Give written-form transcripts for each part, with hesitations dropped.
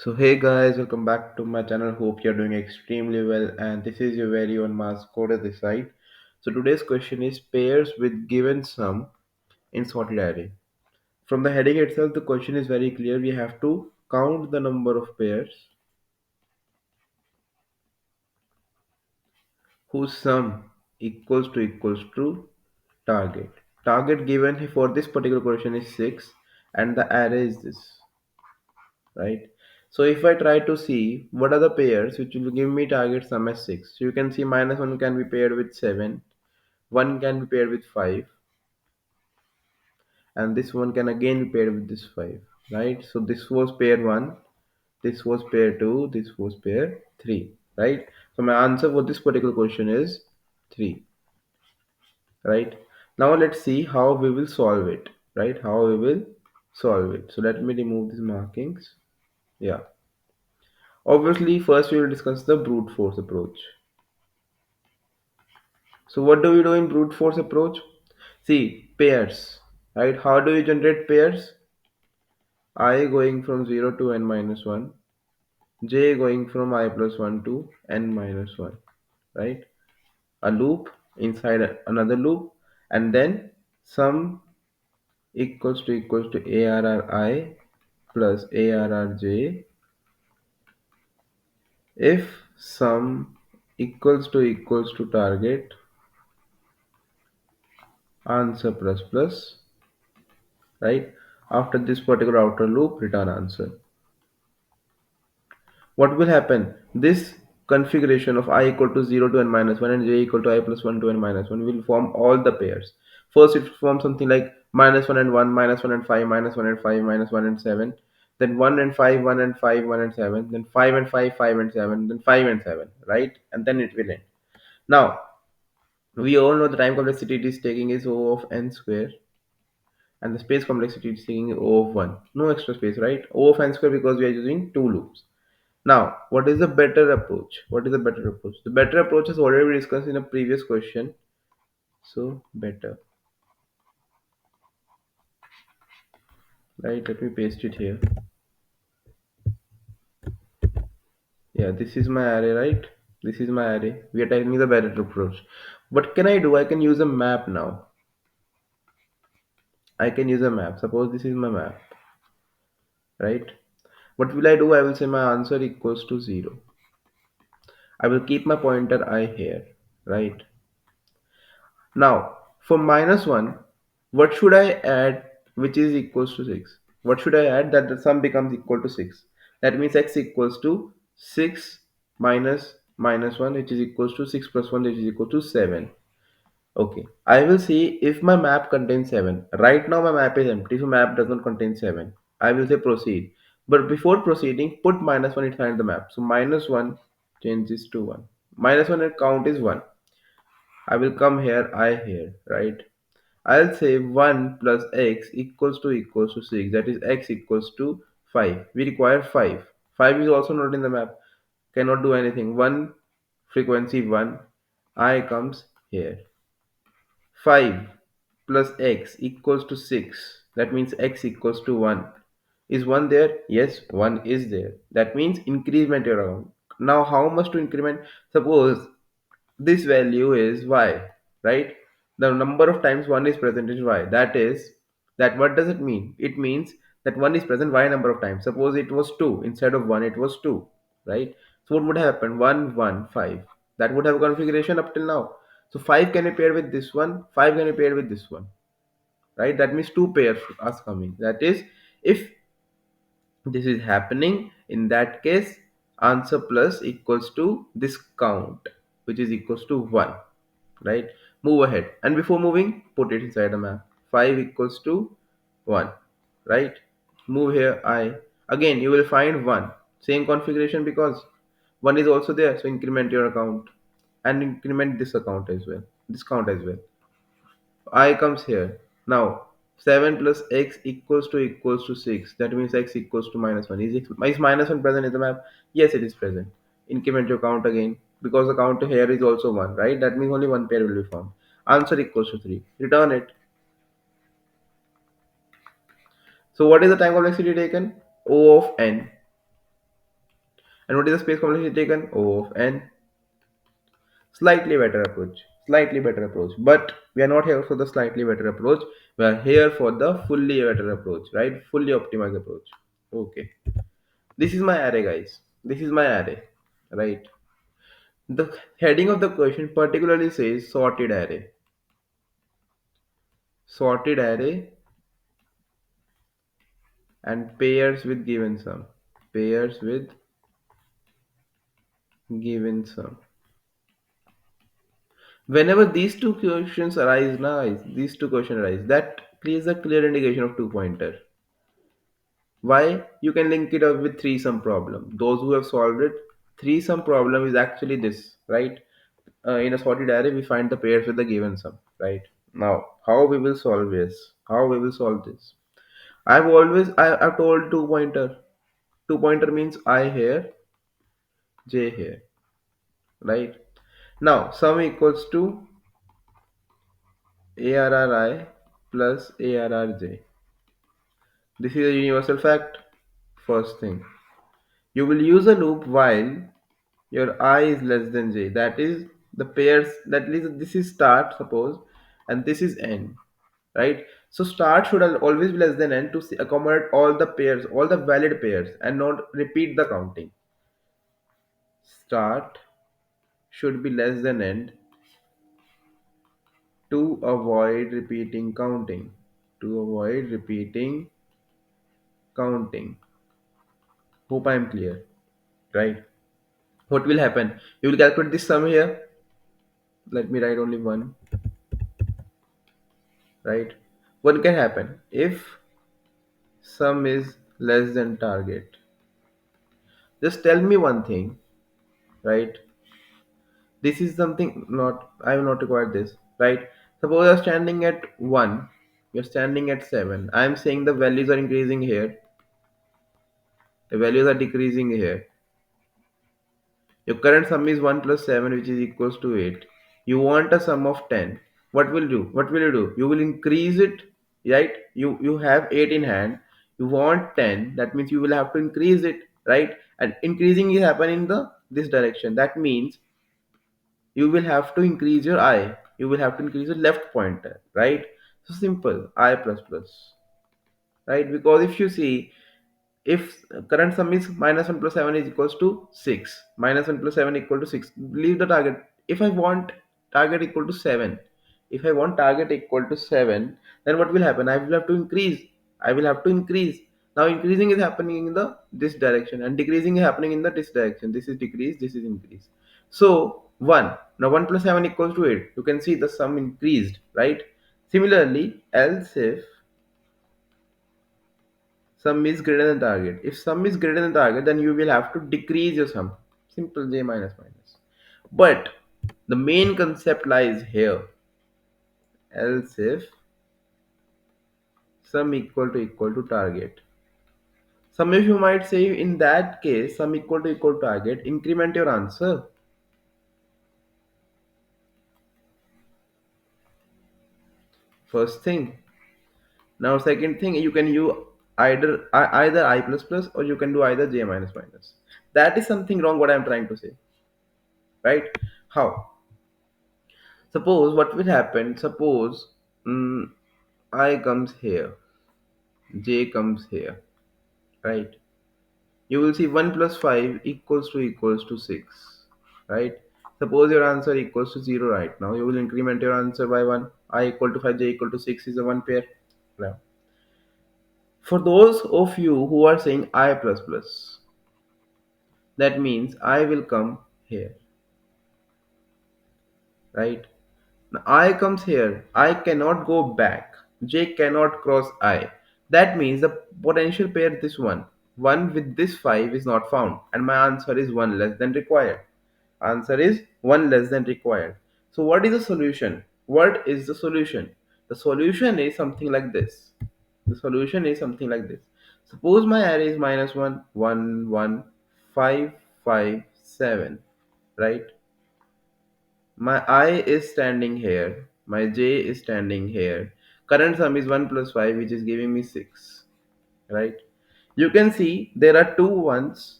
So hey guys, welcome back to my channel. Hope you're doing extremely well, and this is your very own mascot at this side. So today's question is pairs with given sum in sorted array. From the heading itself, the question is very clear. We have to count the number of pairs whose sum equals to target. Target given for this particular question is 6 and the array is this, right? So if I try to see what are the pairs which will give me target sum as 6, so you can see minus 1 can be paired with 7, 1 can be paired with 5, and this one can again be paired with this 5, right? So this was pair 1, this was pair 2, this was pair 3, right? So my answer for this particular question is 3, right? Now let's see how we will solve it, right? How we will solve it. So let me remove these markings. Yeah. Obviously, first we will discuss the brute force approach. So what do we do in brute force approach? See, pairs, right? How do we generate pairs? I going from 0 to n minus 1, j going from I plus 1 to n minus 1, right? A loop inside another loop, and then sum equals to arri plus arrj if sum equals to target answer plus plus, right? After this particular outer loop, return answer. What will happen? This configuration of I equal to 0 to n minus 1 and j equal to I plus 1 to n minus 1 will form all the pairs. First, it forms something like minus 1 and 1, minus 1 and 5, minus 1 and 5, minus 1 and 7. Then 1 and 5, 1 and 5, 1 and 7. Then 5 and 5, 5 and 7. Then 5 and 7, right? And then it will end. Now, we all know the time complexity it is taking is O of n square, and the space complexity is taking O of 1. No extra space, right? O of n square because we are using two loops. Now, what is the better approach? What is the better approach? The better approach is already discussed in a previous question. So, better, right? Let me paste it here. Yeah, this is my array, right? This is my array. We are taking the better approach. What can I do? I can use a map now. I can use a map. Suppose this is my map, right? What will I do? I will say my answer equals to 0. I will keep my pointer I here, right? Now, for minus 1, what should I add which is equals to 6? What should I add that the sum becomes equal to 6? That means x equals to 6 minus minus 1 which is equals to 6 plus 1 which is equal to 7. Okay, I will see if my map contains 7. Right now my map is empty, so map does not contain 7. I will say proceed. But before proceeding, put minus 1 inside the map. So minus 1 changes to 1. Minus 1 count is 1. I will come here, I here, right? I'll say 1 plus x equals to 6. That is x equals to 5. We require 5. 5 is also not in the map. Cannot do anything. 1 frequency 1. I comes here. 5 plus x equals to 6. That means x equals to 1. Is 1 there? Yes, 1 is there. That means increment your account. Now how much to increment? Suppose this value is y, right? The number of times 1 is present is y. That is, that what does it mean? It means that 1 is present y number of times. Suppose it was 2, instead of 1 it was 2, right? So what would happen? 1 1 5. That would have a configuration up till now. So 5 can be paired with this one, 5 can be paired with this one, right? That means two pairs are coming. That is, if this is happening, in that case answer plus equals to this count which is equals to 1, right? Move ahead, and before moving put it inside the map. 5 equals to 1, right? Move here, I again you will find 1, same configuration because 1 is also there, so increment your account and increment this account as well, this count as well. I comes here. Now 7 plus x equals to 6. That means x equals to minus 1. Is minus 1 present in the map? Yes, it is present. Increment your count again because the count here is also 1, right? That means only one pair will be formed. Answer equals to 3. Return it. So what is the time complexity taken? O of n. And what is the space complexity taken? O of n. Slightly better approach. Slightly better approach. But we are not here for the slightly better approach. We are here for the fully better approach, right? Fully optimized approach. Okay. This is my array, guys. This is my array, right? The heading of the question particularly says sorted array. Sorted array and pairs with given sum. Pairs with given sum. Whenever these two questions arise, these two questions arise, that creates a clear indication of two pointer. Why? You can link it up with three sum problem. Those who have solved it, three sum problem is actually this, right? In a sorted array, we find the pairs with the given sum, right? Now, how we will solve this? How we will solve this? I've told two pointer. Two pointer means I here, j here, right? Now, sum equals to arri plus arrj. This is a universal fact. First thing, you will use a loop while your I is less than j. That is the pairs. That is this is start, suppose, and this is end, right? So start should always be less than n to accommodate all the pairs, all the valid pairs, and not repeat the counting. Start should be less than end to avoid repeating counting. To avoid repeating counting. Hope I am clear, right? What will happen? You will calculate this sum here. Let me write only one, right? What can happen if sum is less than target? Just tell me one thing, right? This is something not, I will not require this, right? Suppose you're standing at 1, you're standing at 7. I am saying the values are increasing here, the values are decreasing here. Your current sum is 1 plus 7, which is equals to 8. You want a sum of 10. What will do? What will you do? You will increase it, right? You have 8 in hand. You want 10. That means you will have to increase it, right? And increasing is happening in the this direction. That means you will have to increase your I. You will have to increase your left pointer, right? So simple, I plus plus, right? Because if you see, if current sum is minus 1 plus 7 is equals to 6, minus 1 plus 7 equal to 6, leave the target. If I want target equal to 7, if I want target equal to 7, then what will happen? I will have to increase. I will have to increase. Now increasing is happening in the this direction and decreasing is happening in the this direction. This is decrease, this is increase. So 1. Now 1 plus 7 equals to 8. You can see the sum increased, right? Similarly, else if sum is greater than target. If sum is greater than target, then you will have to decrease your sum. Simple, j minus minus. But the main concept lies here. Else if sum equal to target. Some of you might say in that case sum equal to target, increment your answer. First thing. Now second thing, you can use either I plus plus, or you can do either j minus minus. That is something wrong what I am trying to say, right? How? Suppose what will happen? Suppose I comes here, j comes here, right? You will see 1 plus 5 equals to 6, right? Suppose your answer equals to 0 right now. You will increment your answer by 1. I equal to 5, j equal to 6 is a one pair. Now, for those of you who are saying I plus plus, that means I will come here, right? Now I comes here. I cannot go back. J cannot cross I. That means the potential pair this one. 1 with this 5 is not found. And my answer is 1 less than required. Answer is 1 less than required. So what is the solution? What is the solution? The solution is something like this. The solution is something like this. Suppose my array is minus 1, 1, 1, 5, 5, 7, right? My I is standing here. My j is standing here. Current sum is 1 plus 5, which is giving me 6. Right? You can see there are two ones.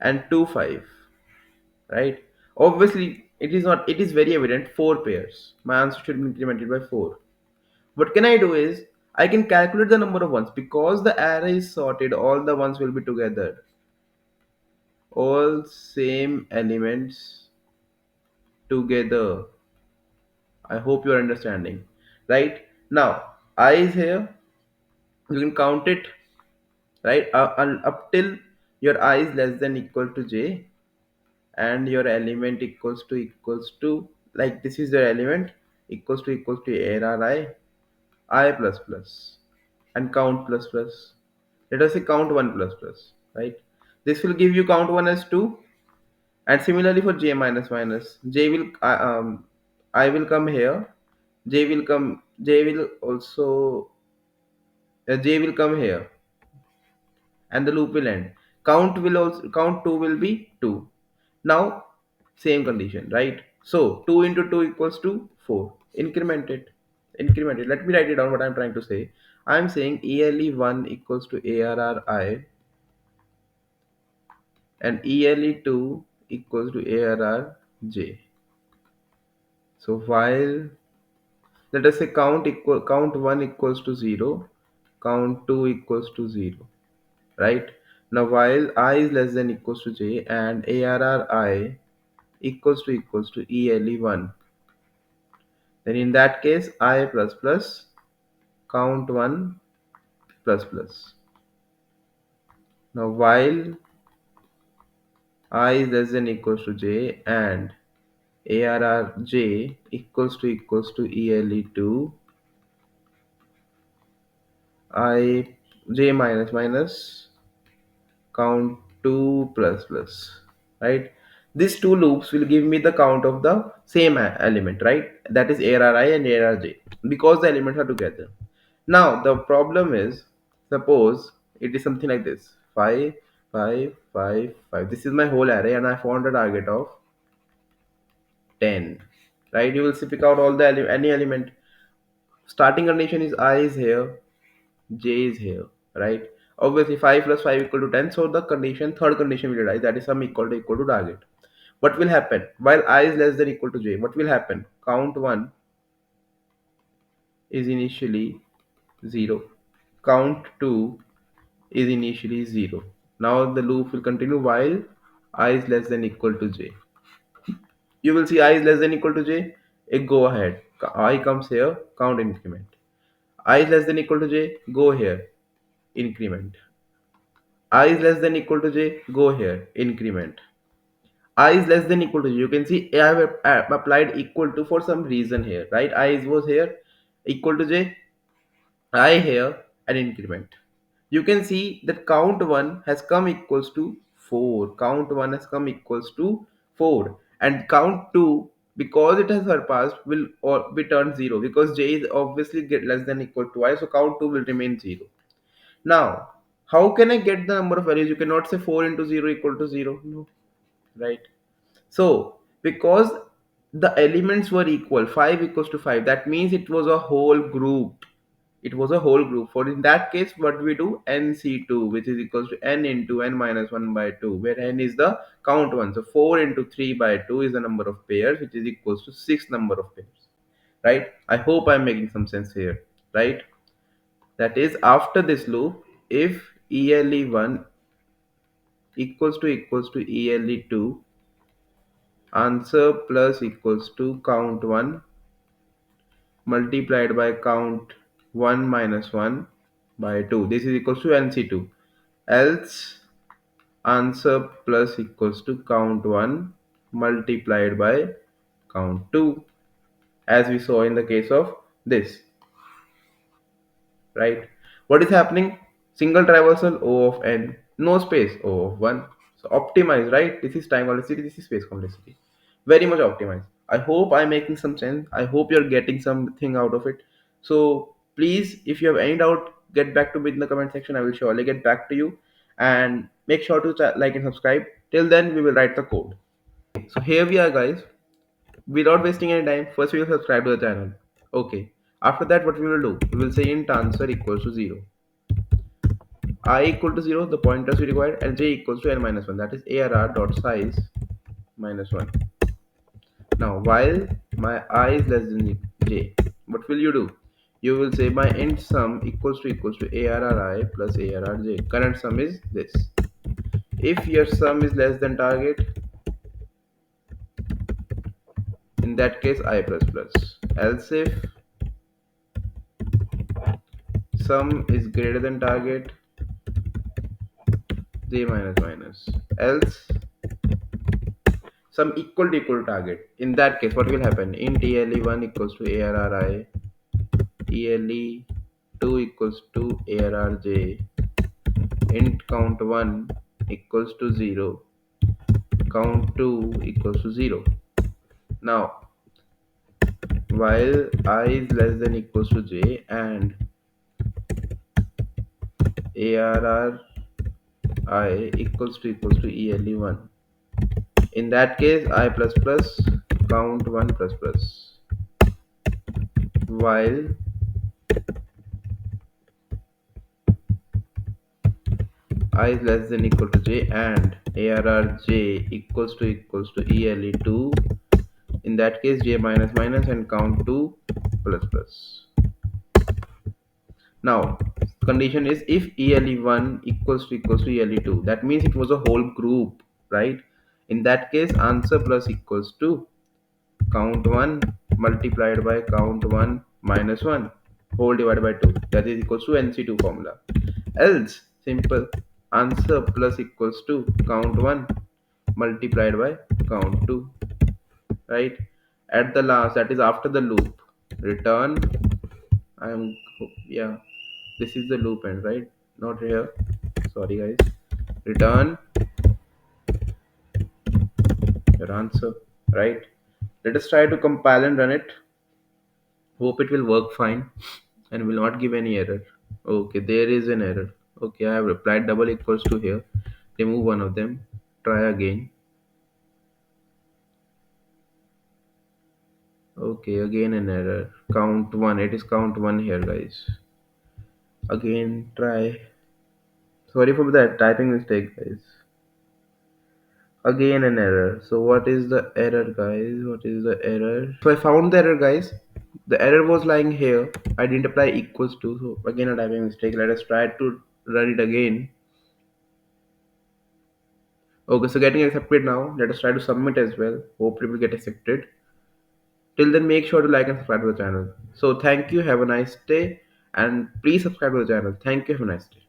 and 2 5, right? Obviously it is not, it is very evident 4 pairs. My answer should be incremented by 4. What can I do is I can calculate the number of ones because the array is sorted, all the ones will be together, all same elements together. I hope you're understanding. Right, now I is here, you can count it, right? Up till your I is less than equal to j, and your element equals to like this is your element, equals to I plus plus, and count plus plus. Let us say count 1 plus plus, right? This will give you count 1 as 2. And similarly for j minus minus, j will I will come here, j will also j will come here, and the loop will end. Count will also, count 2 will be 2. Now same condition, right? So 2 into 2 equals to 4. Increment it. Let me write it down what I'm trying to say. I'm saying ele1 equals to arri, and ele2 equals to arrj. So while, let us say count 1 equals to 0, count 2 equals to 0, right? Now while I is less than equals to j and arri equals to ele1, then in that case I plus plus count 1 plus plus. Now while I is less than equals to j and arrj equals to ele2, I j minus minus count 2 plus plus, right? These two loops will give me the count of the same element, right? That is arri and arrj, because the elements are together. Now the problem is, suppose it is something like this: 5 5 5 5. This is my whole array and I found a target of 10, right? You will pick out all the any element. Starting condition is I is here, j is here, right? Obviously 5 plus 5 equal to 10, so the condition, third condition will arise, that is sum equal to target. What will happen while I is less than equal to j? What will happen? Count 1 is initially 0, count 2 is initially 0. Now the loop will continue while I is less than equal to j. You will see I is less than equal to j, it go ahead, I comes here, count increment. I is less than equal to j, go here, increment. I is less than equal to j, go here, increment. I is less than equal to j. You can see I have applied equal to for some reason here, right? I was here, equal to j, I here, and increment. You can see that count 1 has come equals to 4. Count 1 has come equals to 4. And count 2, because it has surpassed, will or be turned 0, because j is obviously get less than equal to I, so count 2 will remain 0. Now, how can I get the number of values? You cannot say 4 into 0 equal to 0. No, right? So, because the elements were equal, 5 equals to 5, that means it was a whole group. It was a whole group. For in that case, what we do? NC2, which is equals to n into n minus 1 by 2, where n is the count one. So 4 into 3 by 2 is the number of pairs, which is equals to 6 number of pairs. Right? I hope I'm making some sense here. Right? That is, after this loop, if ele1 equals to ele2, answer plus equals to count 1 multiplied by count 1 minus 1 by 2. This is equals to NC2. Else answer plus equals to count 1 multiplied by count 2, as we saw in the case of this, right? What is happening? Single traversal O of n, no space O of 1. So optimize, right? This is time complexity, this is space complexity. Very much optimized. I hope I'm making some sense. I hope you're getting something out of it. So please, if you have any doubt, get back to me in the comment section. I will surely get back to you. And make sure to like and subscribe. Till then, we will write the code. So here we are, guys. Without wasting any time, first we will subscribe to the channel. Okay. After that, what we will do? We will say int answer equals to 0. I equal to 0, the pointers we required, and j equals to n minus 1. That is arr dot size minus 1. Now, while my I is less than j, what will you do? You will say my int sum equals to arri plus arrj. Current sum is this. If your sum is less than target, in that case I plus plus. Else if sum is greater than target, j minus minus. Else sum equal to target. In that case, what will happen? Int ele1 equals to arri, ele2 equals to arrj, int count 1 equals to 0, count 2 equals to 0. Now, while I is less than equals to j and arri equals to ele1, in that case I plus plus count 1 plus plus. While I is less than equal to j and arrj equals to ele2, in that case j minus minus and count 2 plus plus. Now, condition is if ele1 equals to ele2, that means it was a whole group, right? In that case, answer plus equals to count 1 multiplied by count 1 minus 1 whole divided by 2. That is equals to NC2 formula. Else, simple, answer plus equals to count 1 multiplied by count 2, right? At the last, that is after the loop, return. I am, yeah, this is the loop end, right? Not here, sorry guys. Return your answer, right? Let us try to compile and run it. Hope it will work fine and will not give any error. Okay, there is an error. Okay, I have replied double equals to here. Remove one of them. Try again. Okay, again an error. Count one. It is count one here, guys. Again, try. Sorry for that typing mistake, guys. Again an error. So what is the error, guys? What is the error? So I found the error, guys. The error was lying here. I didn't apply equals to. So again a typing mistake. Let us try to run it again. Okay, so getting accepted now. Let us try to submit as well. Hopefully will get accepted. Till then, make sure to like and subscribe to the channel. So thank you. Have a nice day, and please subscribe to the channel. Thank you. Have a nice day.